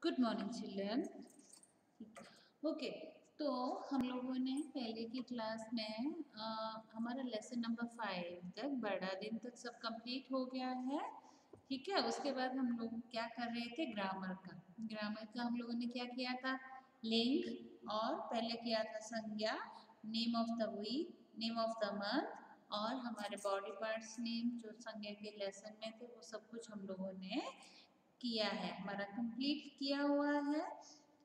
Good morning children. Okay, तो हम लोगों ने पहले की क्लास में हमारा लेसन नंबर 5 तक बड़ा दिन तक सब कंप्लीट हो गया है। ठीक है, उसके बाद हम लोग क्या कर रहे थे, ग्रामर का हम लोगों ने क्या किया था, लिंक, और पहले किया था संज्ञा, name of the week, name of the month, और हमारे बॉडी पार्ट्स नेम जो संज्ञा के लेसन में थे वो सब कुछ हम लोगों ने किया है, हमारा कंप्लीट किया हुआ है।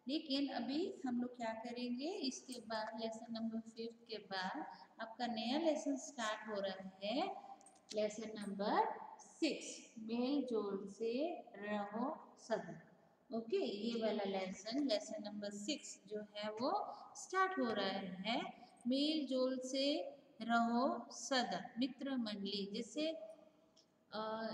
लेकिन अभी हम लोग क्या करेंगे, इसके बाद लेसन नंबर 5 के बाद आपका नया लेसन स्टार्ट हो रहा है, लेसन नंबर 6, मेल जोल से रहो सदा। ओके, ये वाला लेसन नंबर 6 जो है वो स्टार्ट हो रहा है, मेल जोल से रहो सदा, मित्र मंडली। जैसे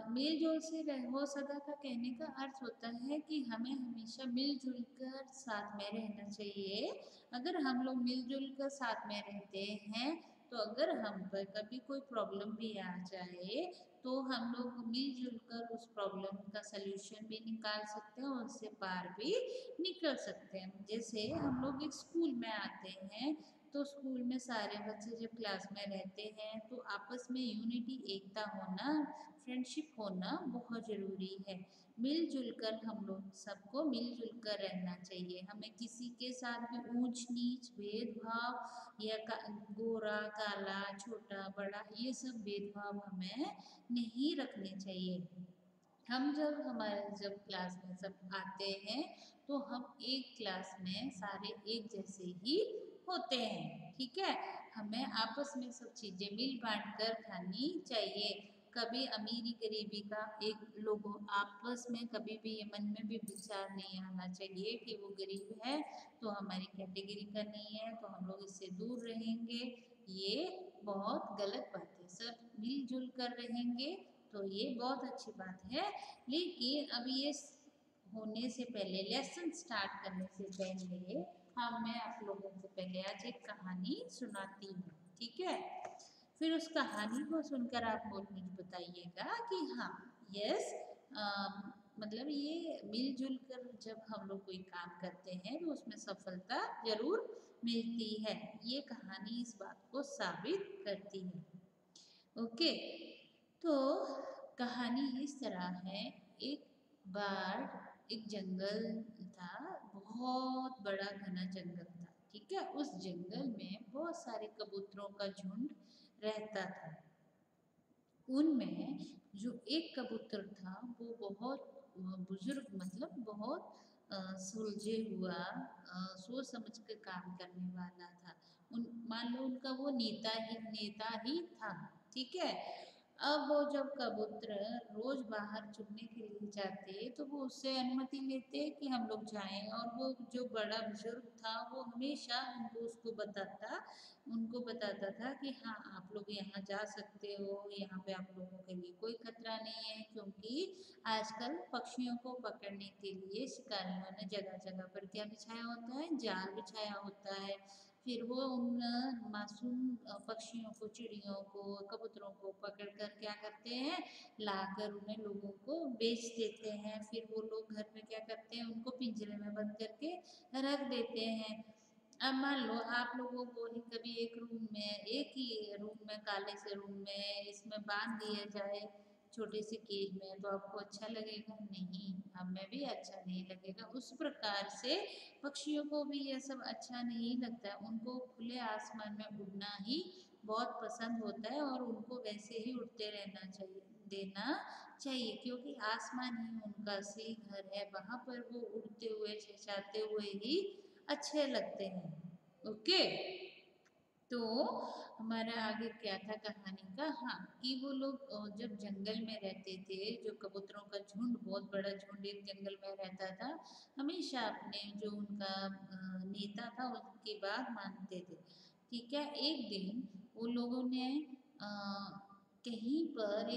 मेल जोल से रहो सदा का कहने का अर्थ होता है कि हमें हमेशा मिलजुल कर साथ में रहना चाहिए। अगर हम लोग मिलजुल कर साथ में रहते हैं तो अगर हम पर कभी कोई प्रॉब्लम भी आ जाए तो हम लोग मिलजुल कर उस प्रॉब्लम का सलूशन भी निकाल सकते हैं और उससे पार भी निकल सकते हैं। जैसे हम लोग एक स्कूल में आते हैं तो स्कूल में सारे बच्चे जब क्लास में रहते हैं तो आपस में यूनिटी, एकता होना, फ्रेंडशिप होना बहुत ज़रूरी है। मिलजुल कर हम लोग सबको मिलजुल कर रहना चाहिए। हमें किसी के साथ भी ऊंच नीच भेदभाव या गोरा काला छोटा बड़ा ये सब भेदभाव हमें नहीं रखने चाहिए। हम जब क्लास में सब आते हैं तो हम एक क्लास में सारे एक जैसे ही होते हैं। ठीक है, हमें आपस में सब चीज़ें मिल बांट कर खानी चाहिए। कभी अमीरी गरीबी का एक लोगों आपस में कभी भी ये मन में भी विचार नहीं आना चाहिए कि वो गरीब है तो हमारी कैटेगरी का नहीं है तो हम लोग इससे दूर रहेंगे। ये बहुत गलत बात है। सब मिलजुल कर रहेंगे तो ये बहुत अच्छी बात है। लेकिन अब ये होने से पहले, लेसन स्टार्ट करने से पहले मैं आप लोगों को पहले आज एक कहानी सुनाती हूँ। ठीक है, फिर उस कहानी को सुनकर आप मुझे बताइएगा कि हाँ, यस, मतलब ये मिलजुल कर जब हम लोग कोई काम करते हैं तो उसमें सफलता जरूर मिलती है। ये कहानी इस बात को साबित करती है। ओके, तो कहानी इस तरह है। एक बार एक जंगल था, बहुत बड़ा घना जंगल था। ठीक है, उस जंगल में बहुत सारे कबूतरों का झुंड रहता था। उनमें जो एक कबूतर था वो बहुत बुजुर्ग, मतलब बहुत सुलझे हुआ, सोच समझ कर काम करने वाला था। उन मान लो उनका वो नेता ही था। ठीक है, अब वो जब कबूतर रोज बाहर चुगने के लिए जाते तो वो उससे अनुमति लेते कि हम लोग जाएं, और वो जो बड़ा बुजुर्ग था वो हमेशा उनको बताता था कि हाँ, आप लोग यहाँ जा सकते हो, यहाँ पे आप लोगों के लिए कोई खतरा नहीं है। क्योंकि आजकल पक्षियों को पकड़ने के लिए शिकारियों ने जगह जगह पर क्या बिछाया होता है, जाल बिछाया होता है। फिर वो उन मासूम पक्षियों को, चिड़ियों को, कबूतरों को पकड़ कर क्या करते हैं, लाकर उन्हें लोगों को बेच देते हैं। फिर वो लोग घर में क्या करते हैं, उनको पिंजरे में बंद करके रख देते हैं। अब मान लो आप लोगों को ही कभी एक ही रूम में, काले से रूम में इसमें बांध दिया जाए छोटे से केज में, तो आपको अच्छा लगेगा? नहीं, हमें भी अच्छा नहीं लगेगा। उस प्रकार से पक्षियों को भी ये सब अच्छा नहीं लगता है। उनको खुले आसमान में उड़ना ही बहुत पसंद होता है और उनको वैसे ही उड़ते रहना चाहिए, देना चाहिए, क्योंकि आसमान ही उनका असली घर है। वहाँ पर वो उड़ते हुए, चहचहाते हुए ही अच्छे लगते हैं। ओके, तो हमारा आगे क्या था कहानी का, हाँ, कि वो लोग जब जंगल में रहते थे, जो कबूतरों का झुंड, बहुत बड़ा झुंड एक जंगल में रहता था, हमेशा अपने जो उनका नेता था उसकी बात मानते थे। ठीक है, एक दिन वो लोगों ने कहीं पर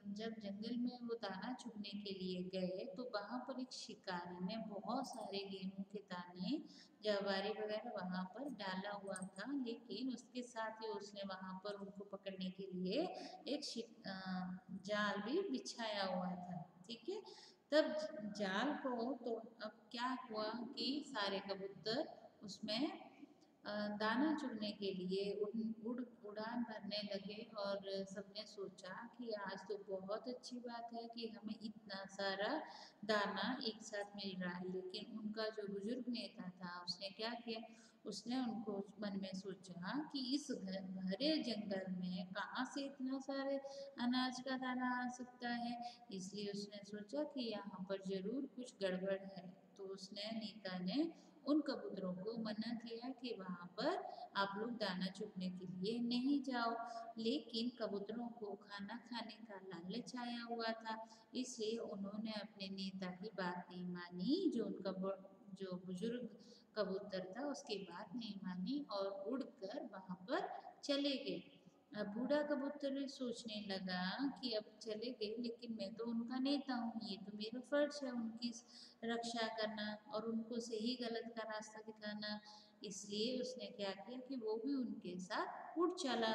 जब जंगल में वो दाना चुगने के लिए गए तो वहां पर एक शिकारी ने बहुत सारे गेहूं के दाने, जवारी वगैरह वहां पर डाला हुआ था। लेकिन उसके साथ ही उसने वहां पर उनको पकड़ने के लिए एक जाल भी बिछाया हुआ था। ठीक है, तब जाल को तो अब क्या हुआ कि सारे कबूतर उसमें दाना चुगने के लिए उड़ान भरने लगे और सबने सोचा कि आज तो बहुत अच्छी बात है कि हमें इतना सारा दाना एक साथ मिल रहा है। लेकिन उनका जो बुजुर्ग नेता था उसने क्या किया, उसने उनको मन में सोचा कि इस भरे जंगल में कहाँ से इतना सारे अनाज का दाना आ सकता है। इसलिए उसने सोचा कि यहाँ पर जरूर कुछ गड़बड़ है। तो उसने नेता ने उन कबूतरों को मना किया कि वहाँ पर आप लोग दाना चुगने के लिए नहीं जाओ। लेकिन कबूतरों को खाना खाने का लालच आया हुआ था, इसलिए उन्होंने अपने नेता की बात नहीं मानी। जो बुजुर्ग कबूतर था उसकी बात नहीं मानी और उड़कर वहाँ पर चले गए। अब बूढ़ा कबूतर भी सोचने लगा कि अब चले गए लेकिन मैं तो उनका नेता हूँ, ये तो मेरा फर्ज है उनकी रक्षा करना और उनको सही गलत का रास्ता दिखाना। इसलिए उसने क्या किया कि वो भी उनके साथ उड़ चला।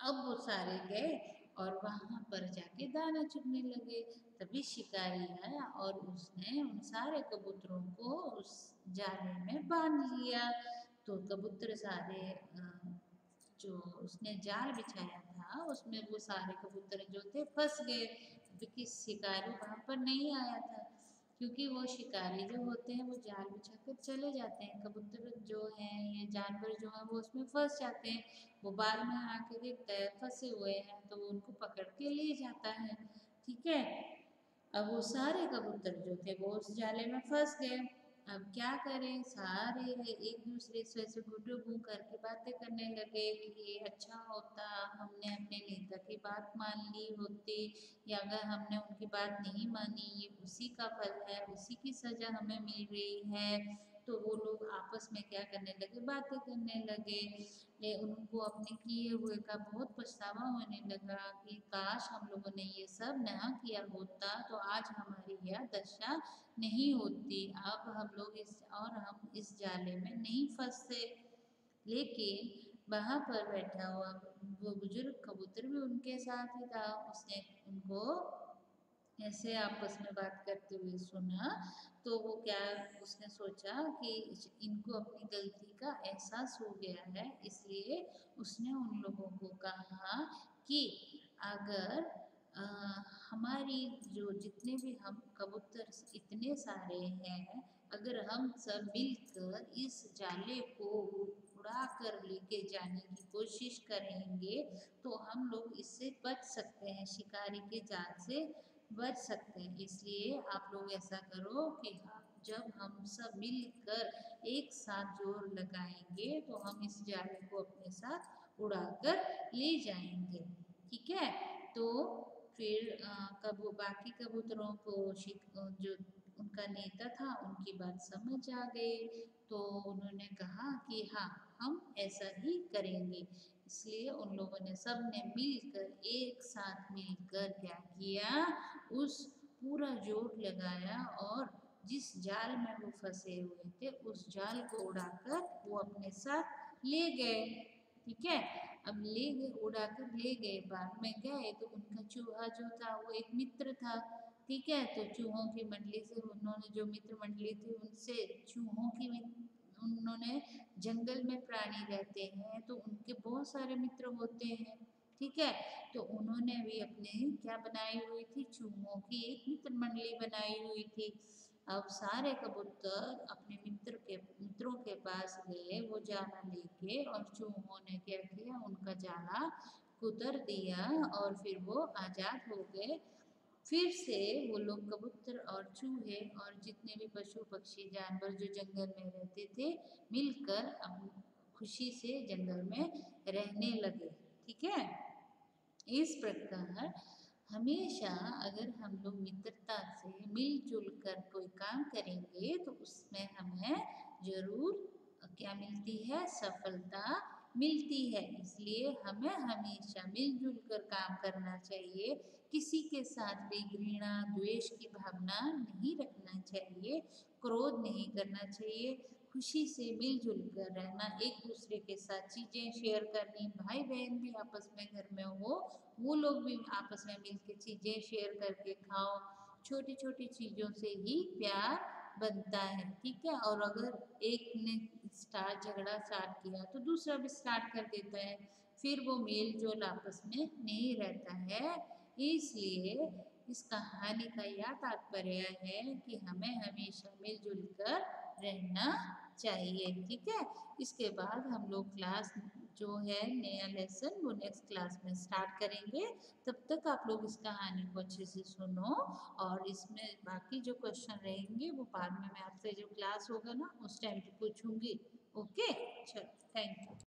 अब वो सारे गए और वहाँ पर जाके दाना चुगने लगे। तभी शिकारी आया और उसने उन सारे कबूतरों को उस जाले में बांध लिया। तो कबूतर सारे जो उसने जाल बिछाया था उसमें वो सारे कबूतर जो थे फंस गए, क्योंकि शिकारी वहाँ पर नहीं आया था। क्योंकि वो शिकारी जो होते हैं वो जाल बिछा कर चले जाते हैं, कबूतर जो हैं ये जानवर जो हैं वो उसमें फंस जाते हैं। वो बाद में आके देखता है फंसे हुए हैं तो वो उनको पकड़ के ले जाता है। ठीक है, अब वो सारे कबूतर जो थे वो उस जाले में फंस गए। अब क्या करें, सारे एक दूसरे से ऐसे घुटू घू करके बातें करने लगे कि ये अच्छा होता हमने अपने नेता की बात मान ली होती, या अगर हमने उनकी बात नहीं मानी ये उसी का फल है, उसी की सजा हमें मिल रही है। तो वो लोग आपस में क्या करने लगे, बातें करने लगे। उनको अपने किए हुए का बहुत पछतावा होने लगा कि काश हम लोगों ने ये सब ना किया होता तो आज हमारी यह दशा नहीं होती। अब हम इस जाले में नहीं फंसते। लेकिन वहाँ पर बैठा हुआ वो बुजुर्ग कबूतर भी उनके साथ ही था। उसने उनको ऐसे आपस में बात करते हुए सुना। तो वो क्या, उसने सोचा कि इनको अपनी गलती का एहसास हो गया है, इसलिए उसने उन लोगों को कहा कि अगर अ, हमारी जो जितने भी हम कबूतर इतने सारे हैं, अगर हम सब मिलकर इस जाले को उड़ा कर लेके जाने की कोशिश करेंगे तो हम लोग इससे बच सकते हैं, शिकारी के जाल से बच सकते हैं। इसलिए आप लोग ऐसा करो कि जब हम सब मिलकर एक साथ जोर लगाएंगे तो हम इस जाले को अपने साथ उड़ाकर ले जाएंगे। ठीक है, तो फिर कब बाकी कबूतरों को जो उनका नेता था उनकी बात समझ आ गई। तो उन्होंने कहा कि हाँ, हम ऐसा ही करेंगे। इसलिए उन लोगों ने सब ने मिलकर एक साथ मिलकर क्या किया, उस पूरा जोर लगाया और जिस जाल में वो फंसे हुए थे उस जाल को उड़ाकर वो अपने साथ ले गए। ठीक है, अब ले गए, उड़ाकर ले गए, बाद में गए तो उनका चूहा जो था वो एक मित्र था। ठीक है, तो चूहों की मंडली से उन्होंने जो मित्र मंडली थी उनसे चूहों की उन्होंने जंगल में प्राणी रहते हैं तो उनके बहुत सारे मित्र होते हैं। ठीक है, तो उन्होंने भी अपने क्या बनाई हुई थी, चूहों की एक मित्र मंडली बनाई हुई थी। अब सारे कबूतर अपने मित्रों के पास गए वो जाला लेके, और चूहों ने क्या किया, उनका जाला कुतर दिया और फिर वो आजाद हो गए। फिर से वो लोग कबूतर और चूहे और जितने भी पशु पक्षी जानवर जो जंगल में रहते थे मिलकर अब खुशी से जंगल में रहने लगे। ठीक है, इस प्रकार हमेशा अगर हम लोग मित्रता से मिलजुल कर कोई काम करेंगे तो उसमें हमें जरूर क्या मिलती है, सफलता मिलती है। इसलिए हमें हमेशा मिलजुल कर काम करना चाहिए, किसी के साथ भी घृणा द्वेष की भावना नहीं रखना चाहिए, क्रोध नहीं करना चाहिए, खुशी से मिलजुल कर रहना, एक दूसरे के साथ चीज़ें शेयर करनी। भाई बहन भी आपस में घर में हो, वो लोग भी आपस में मिल के चीज़ें शेयर करके खाओ, छोटी छोटी चीज़ों से ही प्यार बनता है, ठीक है। और अगर एक ने झगड़ा स्टार्ट किया तो दूसरा भी स्टार्ट कर देता है, फिर वो मेल जोल आपस में नहीं रहता है। इसलिए इस कहानी का यह तात्पर्य है कि हमें हमेशा मिलजुल कर रहना चाहिए, ठीक है। इसके बाद हम लोग क्लास जो है नया लेसन वो नेक्स्ट क्लास में स्टार्ट करेंगे। तब तक आप लोग इस कहानी को अच्छे से सुनो, और इसमें बाकी जो क्वेश्चन रहेंगे वो बाद में मैं आपसे जो क्लास होगा ना उस टाइम पे पूछूंगी। ओके, चलो, थैंक यू।